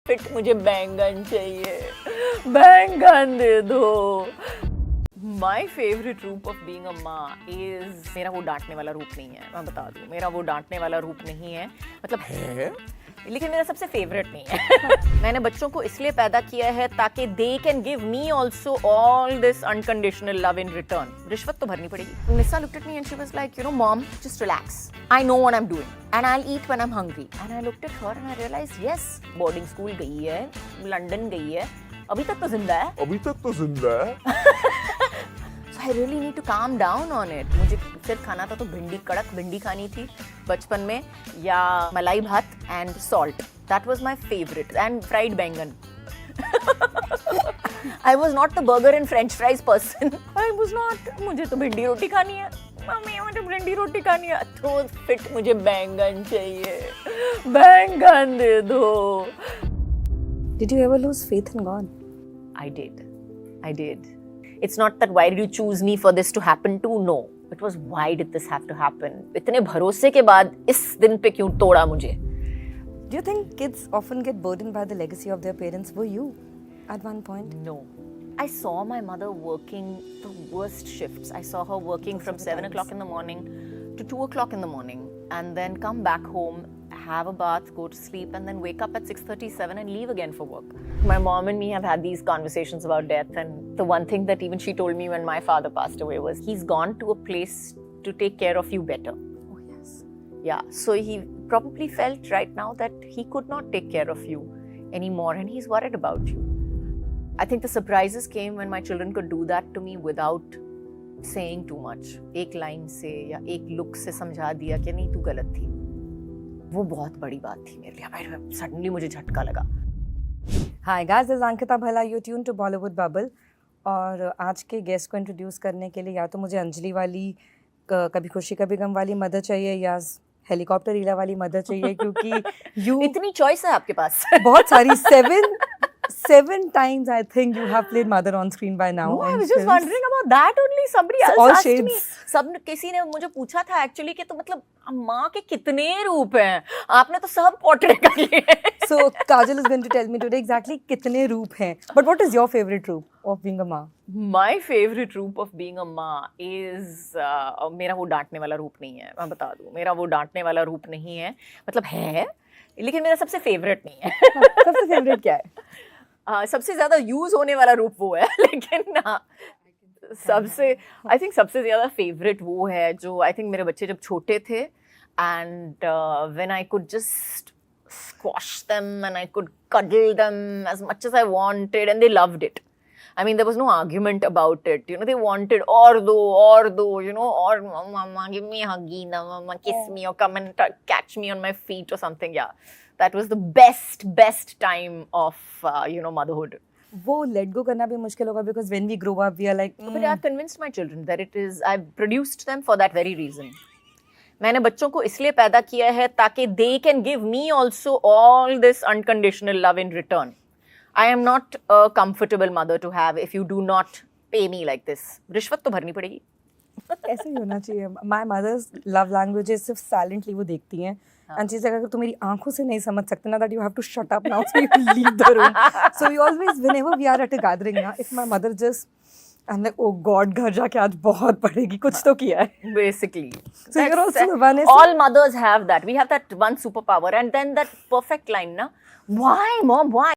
Fit मुझे बैंगन चाहिए, बैंगन दे दो। माई फेवरेट रूप ऑफ बीइंग अ माँ इज, मेरा वो डांटने वाला रूप नहीं है, मैं बता दूं, मेरा वो डांटने वाला रूप नहीं है, मतलब है लेकिन मेरा सबसे फेवरेट नहीं है। मैंने बच्चों को इसलिए पैदा किया है ताकि they can give me also all this unconditional love in return. रिश्वत तो भरनी पड़ेगी। निसा looked at me and she was like, you know, mom, just relax. I know what I'm doing and I'll eat when I'm hungry. And I looked at her and I realized, yes, boarding school गई है, London गई है, अभी तक तो जिंदा है। So I really need to calm down on it. मुझे सिर्फ खाना था तो भिंडी, कड़क भिंडी खानी थी बचपन में, या मलाई भात and salt. That was my favorite. And fried बैंगन. I was not the burger and french fries person. I was not. मुझे तो भिंडी रोटी खानी है, मम्मी मुझे भिंडी रोटी खानी है, तो फिट मुझे बैंगन चाहिए, बैंगन दे दो। Did you ever lose faith in God? I did. It's not that why did you choose me for this to happen to? No. It was why did this have to happen? इतने भरोसे के बाद इस दिन पे क्यों तोड़ा मुझे? Do you think kids often get burdened by the legacy of their parents? Were you at one point? No. I saw my mother working the worst shifts. I saw her working from 7 o'clock in the morning to 2 o'clock in the morning, and then come back home, have a bath, go to sleep, and then wake up at 6:37 and leave again for work. My mom and me have had these conversations about death, and the one thing that even she told me when my father passed away was, he's gone to a place to take care of you better. Oh yes. Yeah, so he probably felt right now that he could not take care of you anymore, and he's worried about you. I think the surprises came when my children could do that to me without saying too much. एक line से या एक look से समझा दिया कि नहीं तू गलत थी। वो बहुत बड़ी बात थी मेरे लिए। सडनली मुझे झटका लगा। Hi guys, this is Ankita Bhala. You tuned to Bollywood Bubble. और आज के गेस्ट को इंट्रोड्यूस करने के लिए या तो मुझे अंजलि वाली कभी खुशी कभी गम वाली मदद चाहिए या हेलीकॉप्टर रीला वाली मदद चाहिए, क्योंकि यू इतनी चॉइस है आपके पास। बहुत सारी seven times I think you have played mother on screen by now. No, I was just wondering about that only. Somebody else all asked shades. me. सब किसी ने मुझे पूछा था एक्चुअली कि तो मतलब माँ के कितने रूप हैं, आपने तो सब पोर्ट्रेट कर लिए। So Kajal is going to tell me today exactly कितने रूप हैं. But what is your favorite रूप of being a माँ? My favorite रूप of being a माँ is मेरा वो डांटने वाला रूप नहीं है, मैं बता दूं, मेरा वो डांटने वाला रूप नहीं है, मतलब है लेकिन मेरा सबसे फेवरेट नहीं है। सबसे फेवरेट क्या है? सबसे ज्यादा यूज होने वाला रूप वो है, लेकिन सबसे आई थिंक सबसे ज्यादा फेवरेट वो है जो आई थिंक मेरे बच्चे जब छोटे थे, and when I could just squash them and I could cuddle them as much as I wanted, and they loved it. I mean, there was no argument about it. You know, they wanted or do, you know, or mama, give me a huggy, mama, kiss me, or come and catch me on my feet or something. Yeah, that was the best time of, you know, motherhood. वो let go करना भी मुश्किल होगा because when we grow up, we are like. But I've convinced my children that it is. I've produced them for that very reason. मैंने बच्चों को इसलिए पैदा किया है ताकि they can give me also all this unconditional love in return. I am not a comfortable mother to have if you do not pay me like this. रिश्वत तो भरनी पड़ेगी। ऐसे ही होना चाहिए। My mother's love language is सिर्फ silently वो देखती हैं। And she's like, अगर तुम मेरी आंखों से नहीं समझ सकते ना, that you have to shut up now, so you leave the room. So we always, whenever we are at a gathering ना, if my mother just, I'm like, oh God, घर जाके आज बहुत पढ़ेगी, कुछ तो किया है। Basically. So you're also the one. All mothers have that. We have that one superpower, and then that perfect line, na? Why, mom? Why?